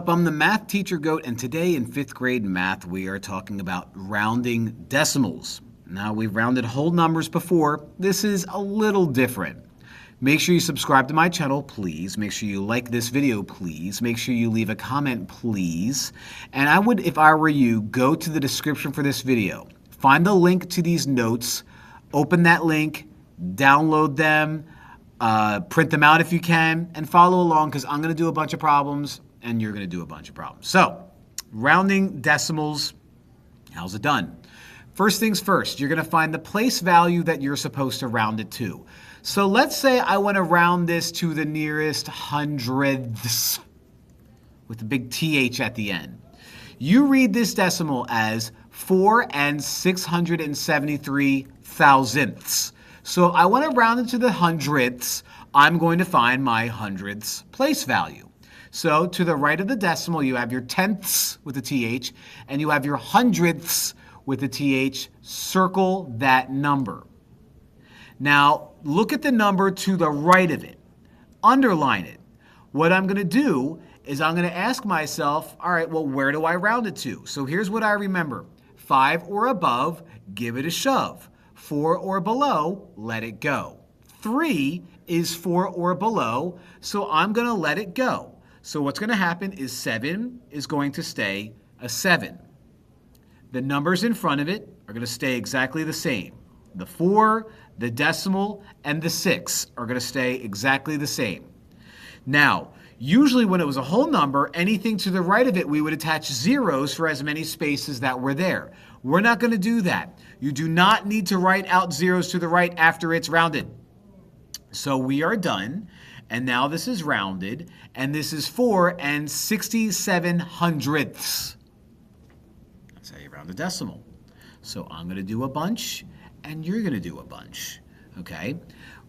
up? I'm the math teacher Goat, and today in 5th grade math, we are talking about rounding decimals. Now, we've rounded whole numbers before. This is a little different. Make sure you subscribe to my channel, please. Make sure you like this video, please. Make sure you leave a comment, please. And I would, if I were you, go to the description for this video. Find the link to these notes. Open that link, download them, print them out if you can, and follow along because I'm going to do a bunch of problems and you're going to do a bunch of problems. So, rounding decimals, how's it done? First things first, you're going to find the place value that you're supposed to round it to. So let's say I want to round this to the nearest hundredths with a big TH at the end. You read this decimal as 4 and 673 thousandths. So if I want to round it to the hundredths, I'm going to find my hundredths place value. So to the right of the decimal, you have your tenths with a TH, and you have your hundredths with a TH. Circle that number. Now, look at the number to the right of it. Underline it. What I'm going to do is I'm going to ask myself, all right, well, where do I round it to? So here's what I remember. 5 or above, give it a shove. 4 or below, let it go. 3 is 4 or below, so I'm going to let it go. So what's going to happen is 7 is going to stay a 7. The numbers in front of it are going to stay exactly the same. The 4, the decimal, and the 6 are going to stay exactly the same. Now, usually when it was a whole number, anything to the right of it, we would attach zeros for as many spaces that were there. We're not going to do that. You do not need to write out zeros to the right after it's rounded. So we are done, and now this is rounded, and this is 4 and 67 hundredths. That's how you round a decimal. So I'm going to do a bunch, and you're going to do a bunch, okay?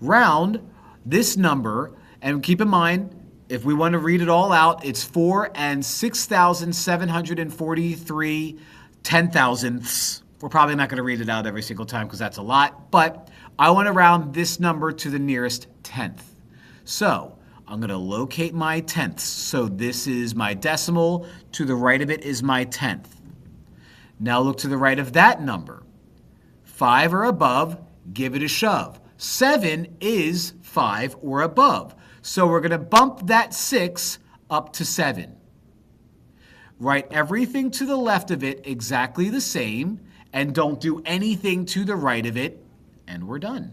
Round this number, and keep in mind, if we want to read it all out, it's 4 and 6,743 ten-thousandths. We're probably not going to read it out every single time because that's a lot, but I want to round this number to the nearest tenth. So I'm going to locate my tenths. So this is my decimal. To the right of it is my tenth. Now look to the right of that number. 5 or above, give it a shove. 7 is 5 or above. So we're going to bump that 6 up to 7. Write everything to the left of it exactly the same, and don't do anything to the right of it, and we're done.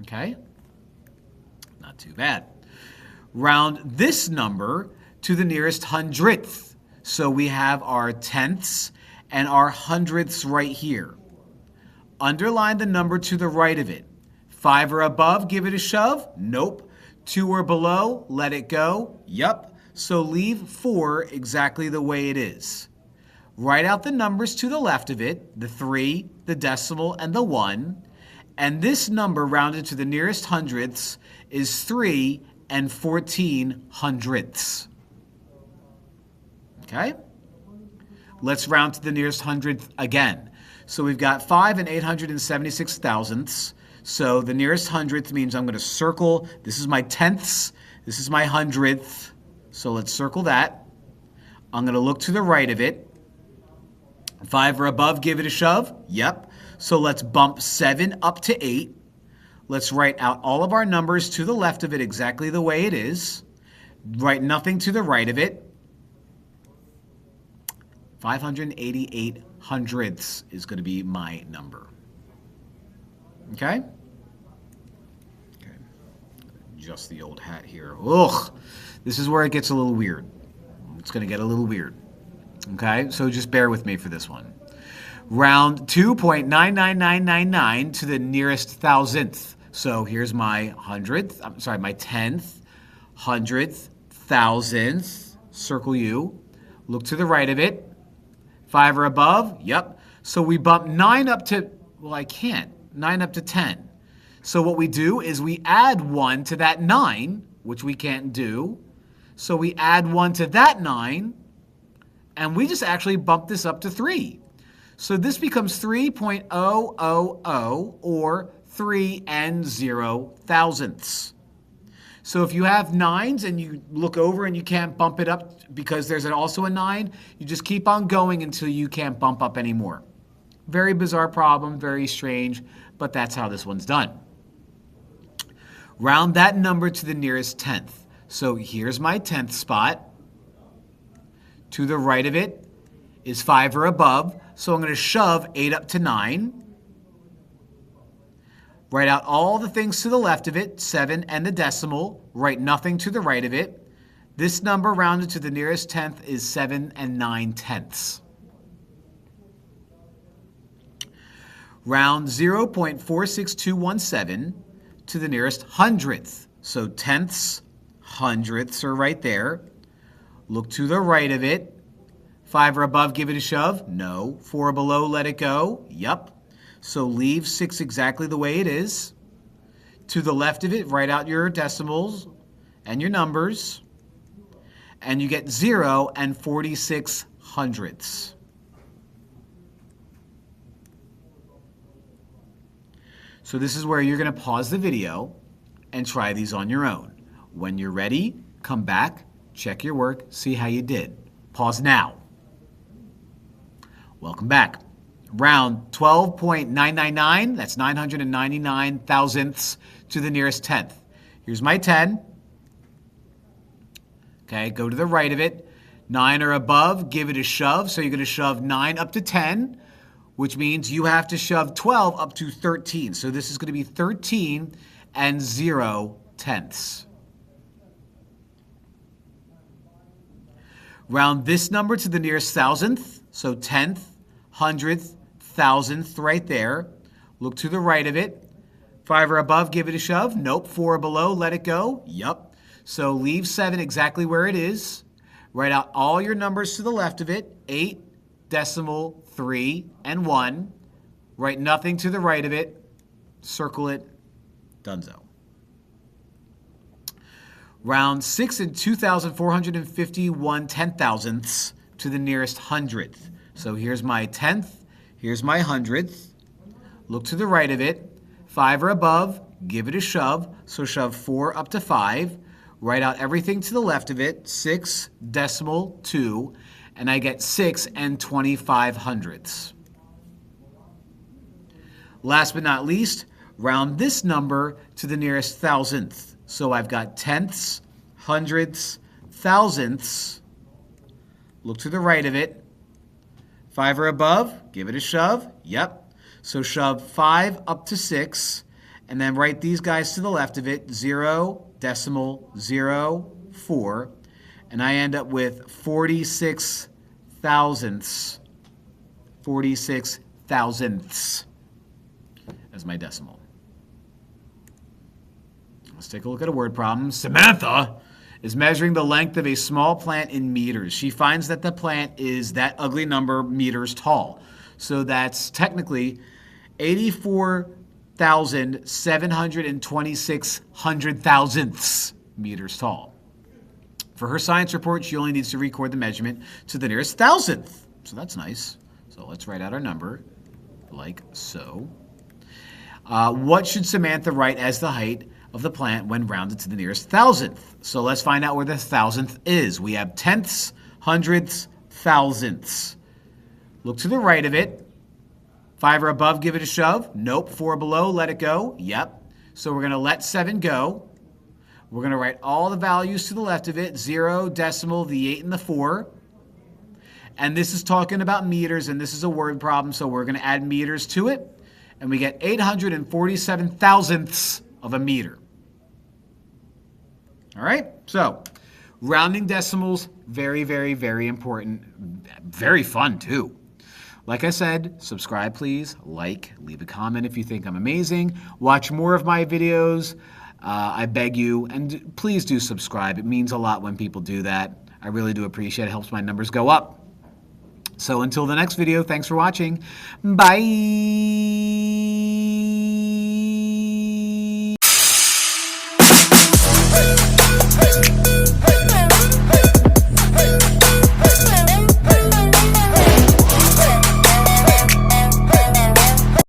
Okay? Not too bad. Round this number to the nearest hundredth. So we have our tenths and our hundredths right here. Underline the number to the right of it. 5 or above, give it a shove? Nope. 2 or below, let it go? Yup. So leave 4 exactly the way it is. Write out the numbers to the left of it, the 3, the decimal, and the 1. And this number rounded to the nearest hundredths is 3 and 14 hundredths. Okay? Let's round to the nearest hundredth again. So we've got 5 and 876 thousandths. So the nearest hundredth means I'm going to circle. This is my tenths. This is my hundredth. So let's circle that. I'm going to look to the right of it. 5 or above, give it a shove. Yep. So let's bump 7 up to 8. Let's write out all of our numbers to the left of it exactly the way it is. Write nothing to the right of it. 588 hundredths is going to be my number. Okay? Okay. Adjust the old hat here. Ugh. This is where it gets a little weird. It's going to get a little weird. Okay? So just bear with me for this one. Round 2.99999 to the nearest thousandth. So here's my hundredth, my tenth, hundredth, thousandth. Circle U. Look to the right of it. 5 or above? Yep. So we bump 9 up to, well, I can't. 9 up to 10. So what we do is we add 1 to that 9, which we can't do. So we add 1 to that 9, and we just actually bump this up to 3. So this becomes 3.000, or 3 and 0 thousandths. So if you have nines and you look over and you can't bump it up because there's also a 9, you just keep on going until you can't bump up anymore. Very bizarre problem, very strange, but that's how this one's done. Round that number to the nearest 10th. So here's my 10th spot. To the right of it is 5 or above, so I'm going to shove 8 up to 9. Write out all the things to the left of it, 7 and the decimal. Write nothing to the right of it. This number rounded to the nearest 10th is 7 9/10. Round 0.46217 to the nearest hundredth. So tenths, hundredths are right there. Look to the right of it. 5 or above, give it a shove. No. 4 or below, let it go. Yup. So leave 6 exactly the way it is. To the left of it, write out your decimals and your numbers. And you get 0 and 46 hundredths. So this is where you're going to pause the video and try these on your own. When you're ready, come back, check your work, see how you did. Pause now. Welcome back. Round 12.999, that's 999 thousandths to the nearest 10th. Here's my 10. Okay, go to the right of it. 9 or above, give it a shove. So you're going to shove 9 up to 10, which means you have to shove 12 up to 13. So this is going to be 13 and 0 tenths. Round this number to the nearest thousandth, so 10th, hundredth, thousandth right there. Look to the right of it. 5 or above, give it a shove. Nope. 4 or below, let it go. Yup. So leave 7 exactly where it is. Write out all your numbers to the left of it. 8, decimal, 3, and 1. Write nothing to the right of it. Circle it. Donezo. Round 6 and 2,451 10,000ths to the nearest hundredth. So here's my 10th. Here's my hundredth. Look to the right of it. 5 or above, give it a shove. So shove 4 up to 5. Write out everything to the left of it. 6, decimal, 2. And I get 6 and 25 hundredths. Last but not least, round this number to the nearest thousandth. So I've got tenths, hundredths, thousandths. Look to the right of it. 5 or above, give it a shove. Yep. So shove 5 up to 6, and then write these guys to the left of it. 0, decimal, 0, 4. And I end up with 46 thousandths. 46 thousandths as my decimal. Let's take a look at a word problem. Samantha is measuring the length of a small plant in meters. She finds that the plant is that ugly number meters tall. So that's technically 84,726 hundred-thousandths meters tall. For her science report, she only needs to record the measurement to the nearest thousandth. So that's nice. So let's write out our number like so. What should Samantha write as the height of the plant when rounded to the nearest thousandth? So let's find out where the thousandth is. We have tenths, hundredths, thousandths. Look to the right of it. 5 or above, give it a shove. Nope. 4 below, let it go. Yep. So we're going to let 7 go. We're going to write all the values to the left of it. 0, decimal, the 8, and the 4. And this is talking about meters, and this is a word problem, so we're going to add meters to it. And we get 847 thousandths of a meter. All right? So rounding decimals, very, very, very important. Very fun, too. Like I said, subscribe, please. Like, leave a comment if you think I'm amazing. Watch more of my videos. I beg you. And please do subscribe. It means a lot when people do that. I really do appreciate it. It helps my numbers go up. So until the next video, thanks for watching. Bye.